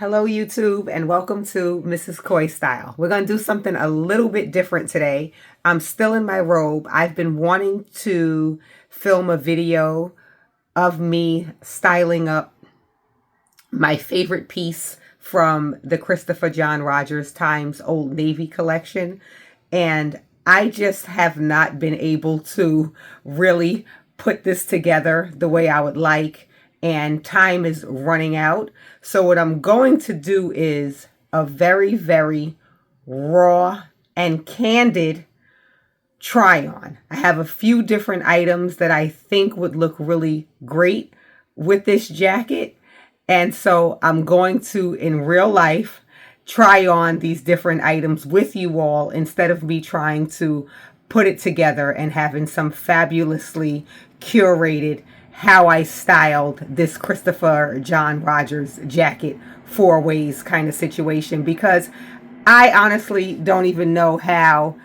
Hello YouTube and welcome to Mrs. Koi Style. We're going to do something a little bit different today. I'm still in my robe. I've been wanting to film a video of me styling up my favorite piece from the Christopher John Rogers Times Old Navy collection, and I just have not been able to really put this together the way I would like, and time is running out. So what I'm going to do is a very, very raw and candid try on. I have a few different items that I think would look really great with this jacket. And so I'm going to, in real life, try on these different items with you all instead of me trying to put it together and having some fabulously curated how I styled this Christopher John Rogers jacket 4 ways kind of situation, because I honestly don't even know how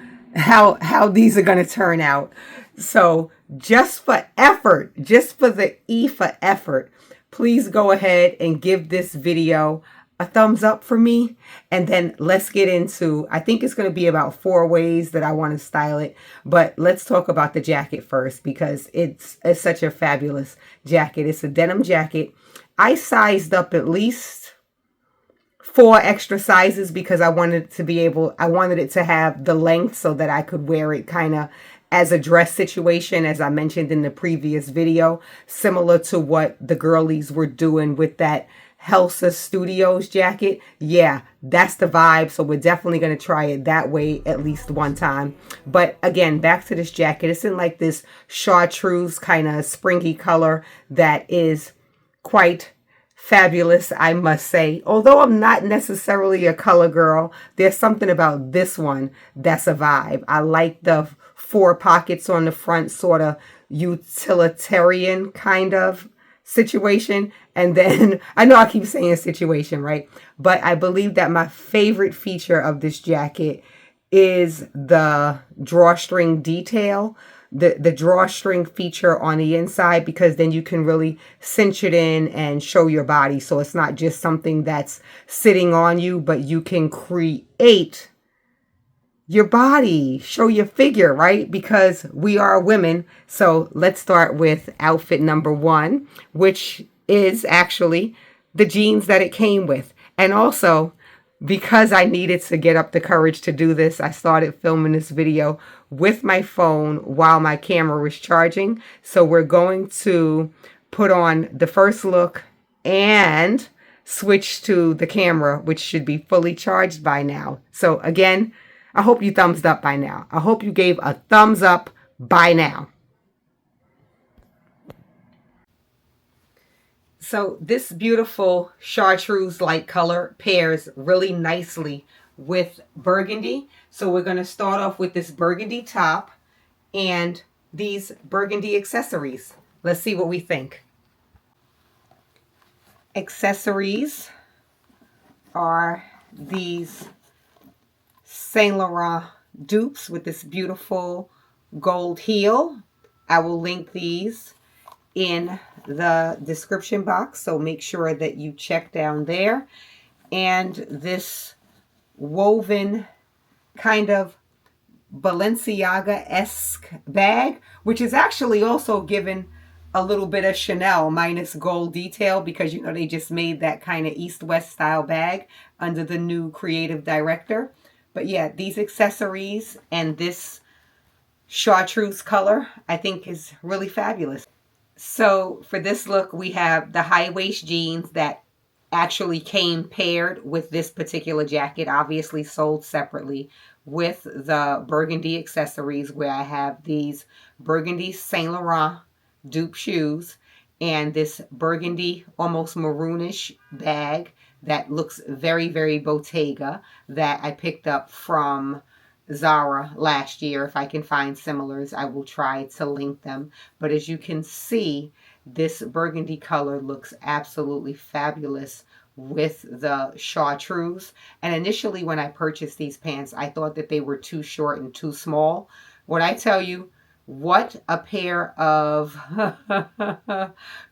these are going to turn out. So just for effort, just for the E for effort, please go ahead and give this video a thumbs up for me. And then let's get into, I think it's going to be about 4 ways that I want to style it. But let's talk about the jacket first, because it's such a fabulous jacket. It's a denim jacket. I sized up at least 4 extra sizes because I wanted it to have the length so that I could wear it kind of as a dress situation, as I mentioned in the previous video, similar to what the girlies were doing with that Helsa Studios jacket. Yeah, that's the vibe. So we're definitely going to try it that way at least one time. But again, back to this jacket. It's in like this chartreuse kind of springy color that is quite fabulous, I must say. Although I'm not necessarily a color girl, there's something about this one that's a vibe. I like the 4 pockets on the front, sort of utilitarian kind of situation. And then I know I keep saying situation, right? But I believe that my favorite feature of this jacket is the drawstring detail, the drawstring feature on the inside, because then you can really cinch it in and show your body. So it's not just something that's sitting on you, but you can create your body, show your figure, right? Because we are women. So let's start with outfit number 1, which is actually the jeans that it came with. And also, because I needed to get up the courage to do this, I started filming this video with my phone while my camera was charging. So we're going to put on the first look and switch to the camera, which should be fully charged by now. So again, I hope you thumbs up by now. I hope you gave a thumbs up by now. So this beautiful chartreuse-like color pairs really nicely with burgundy. So we're going to start off with this burgundy top and these burgundy accessories. Let's see what we think. Accessories are these Saint Laurent dupes with this beautiful gold heel. I will link these in the description box, so make sure that you check down there. And this woven kind of Balenciaga-esque bag, which is actually also given a little bit of Chanel minus gold detail, because you know they just made that kind of East-West style bag under the new creative director. But yeah, these accessories and this chartreuse color I think is really fabulous. So for this look, we have the high waist jeans that actually came paired with this particular jacket, obviously sold separately, with the burgundy accessories, where I have these burgundy Saint Laurent dupe shoes and this burgundy almost maroonish bag that looks very, very Bottega, that I picked up from Zara last year. If I can find similars, I will try to link them. But as you can see, this burgundy color looks absolutely fabulous with the chartreuse. And initially when I purchased these pants, I thought that they were too short and too small. When I tell you, what a pair of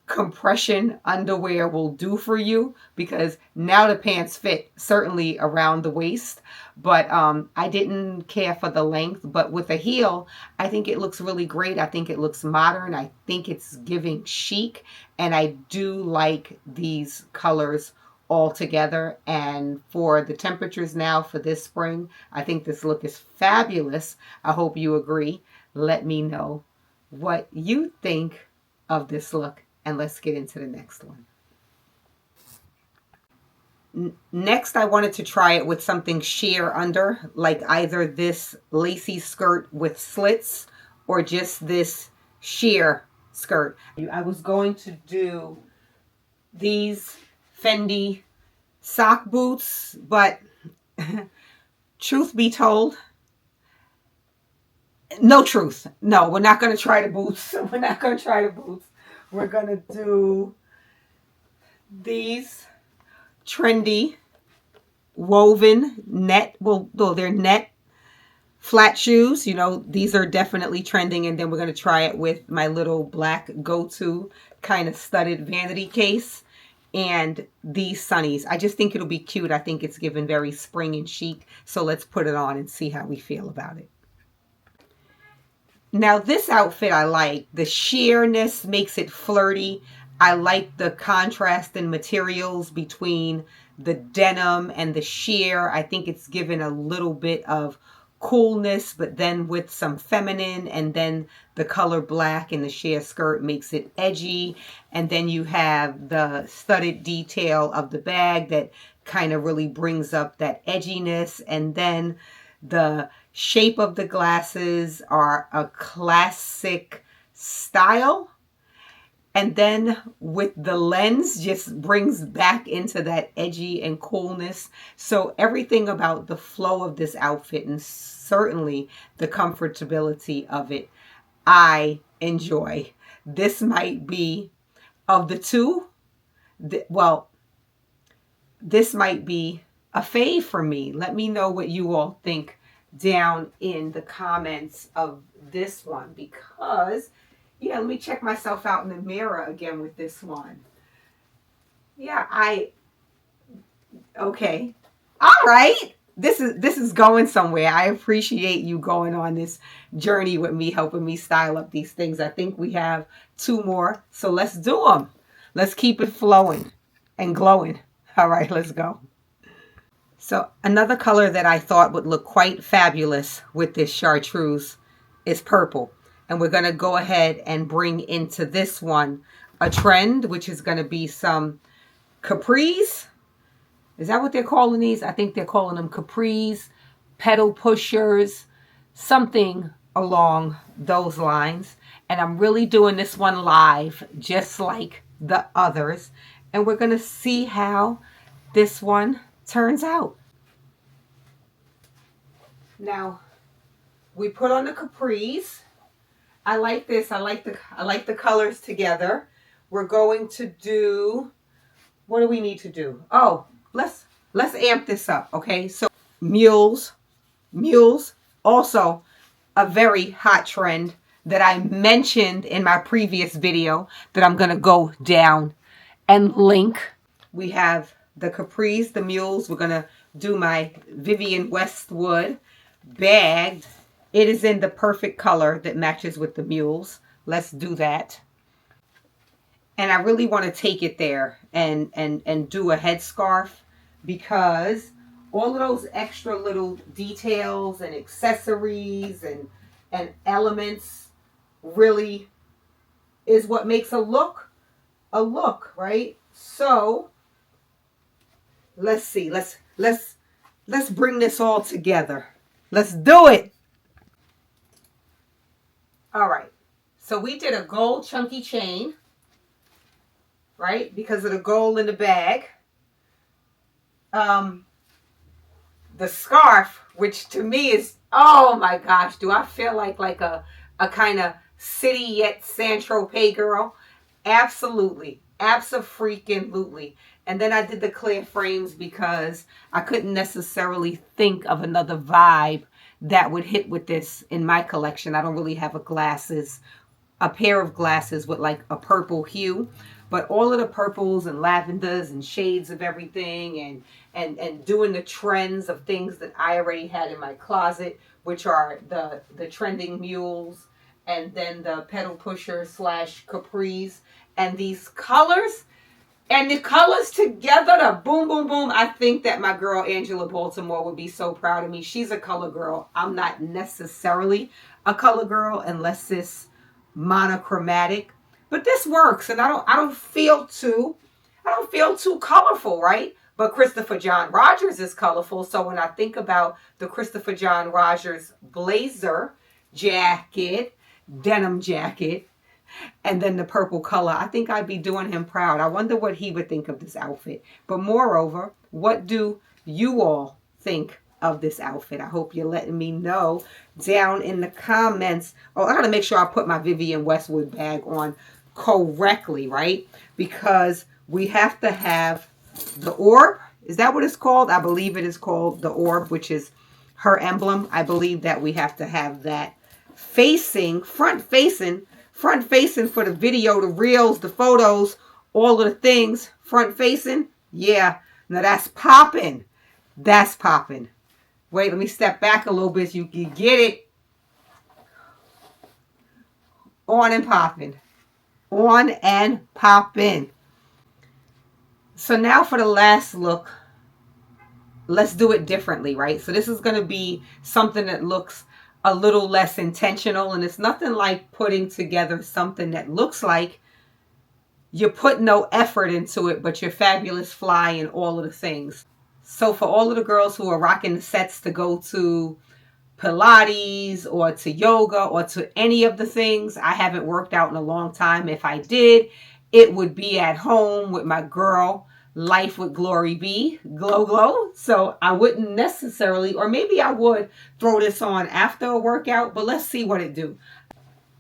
compression underwear will do for you, because now the pants fit certainly around the waist, but I didn't care for the length. But with a heel, I think it looks really great. I think it looks modern. I think it's giving chic, and I do like these colors all together. And for the temperatures now for this spring, I think this look is fabulous. I hope you agree. Let me know what you think of this look, and let's get into the next one. Next, I wanted to try it with something sheer under, like either this lacy skirt with slits or just this sheer skirt. I was going to do these FENDI sock boots, but truth be told, no truth. No, we're not going to try the boots. We're not going to try the boots. We're going to do these trendy woven net. Well, they're net flat shoes. You know, these are definitely trending. And then we're going to try it with my little black go-to kind of studded vanity case and these sunnies. I just think it'll be cute. I think it's given very spring and chic. So let's put it on and see how we feel about it. Now this outfit I like. The sheerness makes it flirty. I like the contrast in materials between the denim and the sheer. I think it's given a little bit of coolness, but then with some feminine, and then the color black in the sheer skirt makes it edgy. And then you have the studded detail of the bag that kind of really brings up that edginess. And then the shape of the glasses are a classic style. And then with the lens just brings back into that edgy and coolness. So everything about the flow of this outfit, and certainly the comfortability of it, I enjoy. This might be, of the two, well, this might be a fave for me. Let me know what you all think down in the comments of this one, because yeah, let me check myself out in the mirror again with this one. Yeah, okay. All right. This is going somewhere. I appreciate you going on this journey with me, helping me style up these things. I think we have 2 more, so let's do them. Let's keep it flowing and glowing. All right, let's go. So another color that I thought would look quite fabulous with this chartreuse is purple. And we're going to go ahead and bring into this one a trend, which is going to be some capris. Is that what they're calling these? I think they're calling them capris, pedal pushers, something along those lines. And I'm really doing this one live, just like the others. And we're going to see how this one turns out. Now, we put on the capris. I like this. I like the colors together. We're going to do, what do we need to do? Oh, let's amp this up, okay? So mules, also a very hot trend that I mentioned in my previous video that I'm going to go down and link. We have the capris, the mules. We're going to do my Vivienne Westwood bagged. It is in the perfect color that matches with the mules. Let's do that. And I really want to take it there and do a headscarf, because all of those extra little details and accessories and elements really is what makes a look, right? So let's see. Let's bring this all together. Let's do it. All right. So we did a gold chunky chain, right? Because of the gold in the bag. The scarf, which to me is, oh my gosh, do I feel like a kind of city yet Saint-Tropez girl? Absolutely. Abso-freaking-lutely. And then I did the clear frames because I couldn't necessarily think of another vibe that would hit with this in my collection. I don't really have a pair of glasses with like a purple hue, but all of the purples and lavenders and shades of everything, and doing the trends of things that I already had in my closet, which are the trending mules, and then the pedal pusher slash capris, and these colors. And the colors together, the boom, boom, boom. I think that my girl Angela Baltimore would be so proud of me. She's a color girl. I'm not necessarily a color girl unless it's monochromatic. But this works, and I don't feel too colorful, right? But Christopher John Rogers is colorful. So when I think about the Christopher John Rogers blazer, jacket, denim jacket, and then the purple color, I think I'd be doing him proud. I wonder what he would think of this outfit. But moreover, what do you all think of this outfit? I hope you're letting me know down in the comments. Oh, I gotta make sure I put my Vivienne Westwood bag on correctly, right? Because we have to have the orb. Is that what it's called? I believe it is called the orb, which is her emblem. I believe that we have to have that front facing for the video, the reels, the photos, all of the things, front facing. Yeah, now that's popping. That's popping. Wait, let me step back a little bit so you can get it. On and popping. On and popping. So now for the last look, let's do it differently, right? So this is going to be something that looks a little less intentional, and it's nothing like putting together something that looks like you put no effort into it, but you're fabulous fly and all of the things. So for all of the girls who are rocking the sets to go to Pilates or to yoga or to any of the things, I haven't worked out in a long time. If I did, it would be at home with my girl, Life with Glory B, Glow. So I wouldn't necessarily, or maybe I would throw this on after a workout, but let's see what it do.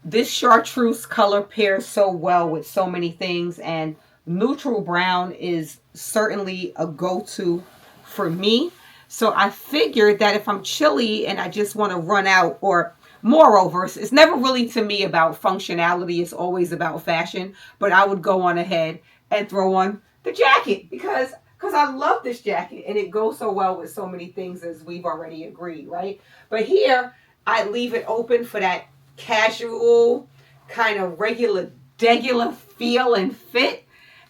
This chartreuse color pairs so well with so many things, and neutral brown is certainly a go-to for me. So I figured that if I'm chilly and I just want to run out, or moreover, it's never really to me about functionality, it's always about fashion, but I would go on ahead and throw on the jacket because I love this jacket and it goes so well with so many things, as we've already agreed, right? But here I leave it open for that casual kind of regular feel and fit,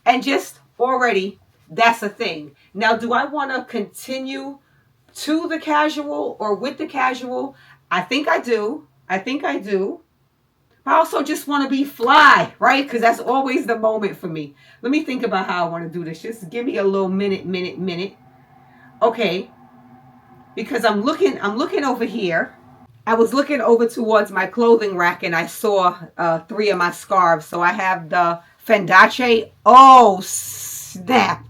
and just already that's a thing. Now, do I want to continue to the casual or with the casual? I think I do. I also just want to be fly, right? Because that's always the moment for me. Let me think about how I want to do this. Just give me a little minute. Okay. Because I'm looking over here. I was looking over towards my clothing rack and I saw 3 of my scarves. So I have the FENDI. Oh, snap.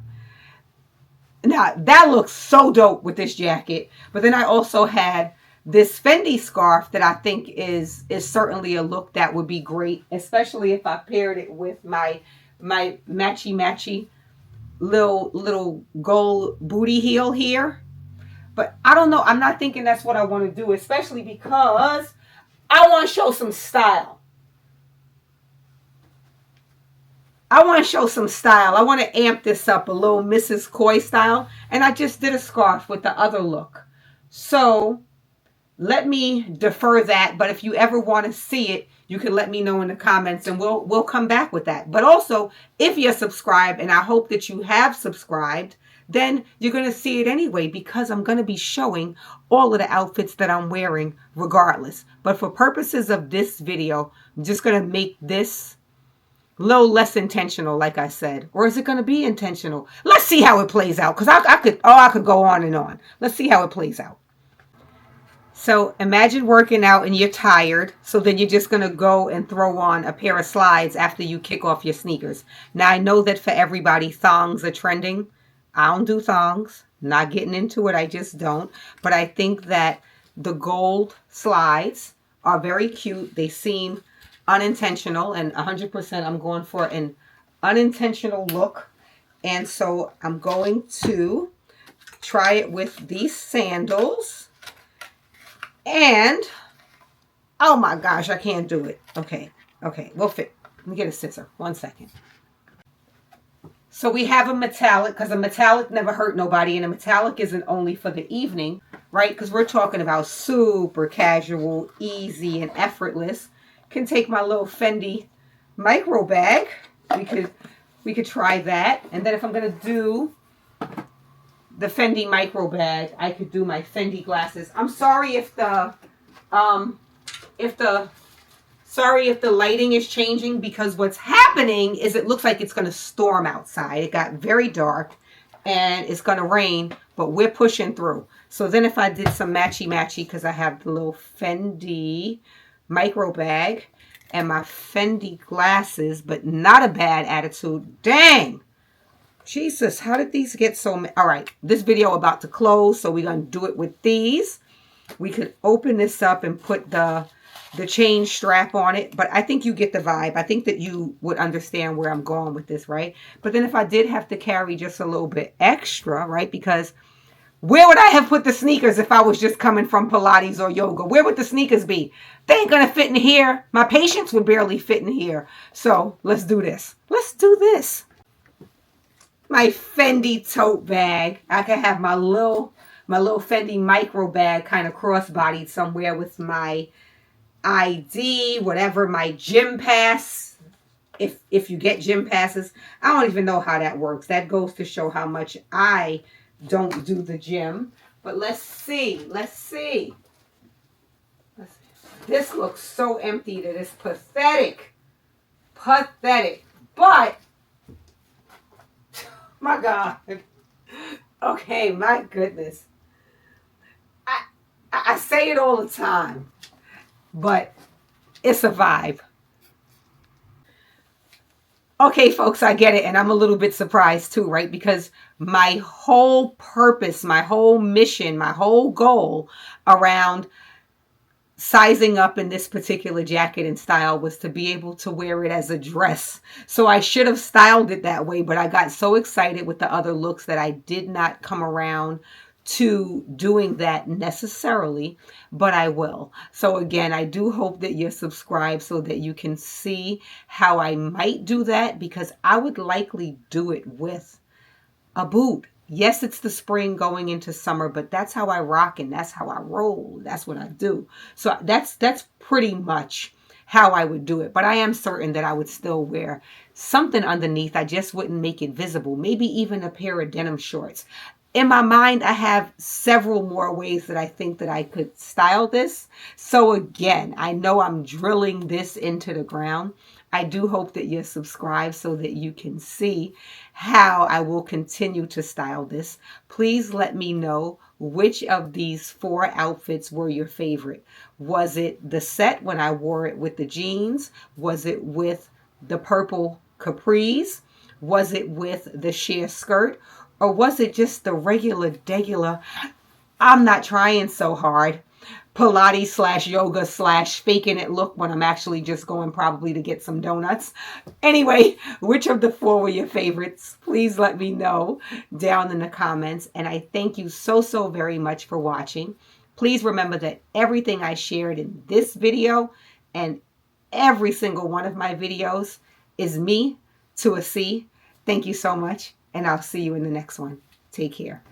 Now, that looks so dope with this jacket. But then I also had this FENDI scarf that I think is certainly a look that would be great, especially if I paired it with my matchy little gold booty heel here. But I don't know. I'm not thinking that's what I want to do, especially because I want to show some style. I want to show some style. I want to amp this up a little Mrs. Coy style. And I just did a scarf with the other look. So let me defer that. But if you ever want to see it, you can let me know in the comments and we'll come back with that. But also, if you're subscribed, and I hope that you have subscribed, then you're going to see it anyway, because I'm going to be showing all of the outfits that I'm wearing regardless. But for purposes of this video, I'm just going to make this a little less intentional, like I said. Or is it going to be intentional? Let's see how it plays out, because I could go on and on. Let's see how it plays out. So imagine working out and you're tired. So then you're just going to go and throw on a pair of slides after you kick off your sneakers. Now, I know that for everybody, thongs are trending. I don't do thongs. Not getting into it. I just don't. But I think that the gold slides are very cute. They seem unintentional. And 100% I'm going for an unintentional look. And so I'm going to try it with these sandals. And, oh my gosh, I can't do it. Okay, we'll fit. Let me get a scissor. 1 second. So we have a metallic, because a metallic never hurt nobody, and a metallic isn't only for the evening, right? Because we're talking about super casual, easy, and effortless. Can take my little Fendi micro bag. We could try that. And then if I'm gonna do the Fendi micro bag, I could do my Fendi glasses. I'm sorry if the lighting is changing, because what's happening is it looks like it's going to storm outside. It got very dark and it's going to rain, but we're pushing through. So then if I did some matchy-matchy, because I have the little Fendi micro bag and my Fendi glasses, but not a bad attitude. Dang! Jesus, how did these get so many? All right, this video about to close, so we're going to do it with these. We could open this up and put the chain strap on it, but I think you get the vibe. I think that you would understand where I'm going with this, right? But then if I did have to carry just a little bit extra, right? Because where would I have put the sneakers if I was just coming from Pilates or yoga? Where would the sneakers be? They ain't gonna fit in here. My patience would barely fit in here. So let's do this. Let's do this. My Fendi tote bag. I could have my little Fendi micro bag kind of cross-bodied somewhere with my ID, whatever, my gym pass, if you get gym passes. I don't even know how that works. That goes to show how much I don't do the gym. But let's see. This looks so empty that it's pathetic. But, my God. Okay, my goodness. I say it all the time, but it's a vibe. Okay, folks, I get it. And I'm a little bit surprised too, right? Because my whole purpose, my whole mission, my whole goal around sizing up in this particular jacket and style was to be able to wear it as a dress. So I should have styled it that way, but I got so excited with the other looks that I did not come around to doing that necessarily, but I will. So again, I do hope that you're subscribed so that you can see how I might do that, because I would likely do it with a boot. Yes, it's the spring going into summer, but that's how I rock and that's how I roll. That's what I do. So that's pretty much how I would do it. But I am certain that I would still wear something underneath. I just wouldn't make it visible. Maybe even a pair of denim shorts. In my mind, I have several more ways that I think that I could style this. So again, I know I'm drilling this into the ground. I do hope that you're subscribed so that you can see how I will continue to style this. Please let me know which of these 4 outfits were your favorite. Was it the set when I wore it with the jeans? Was it with the purple capris? Was it with the sheer skirt? Or was it just the regular, I'm not trying so hard, Pilates / yoga / faking it look when I'm actually just going probably to get some donuts? Anyway, which of the 4 were your favorites? Please let me know down in the comments. And I thank you so very much for watching. Please remember that everything I shared in this video and every single one of my videos is me to a C. Thank you so much. And I'll see you in the next one. Take care.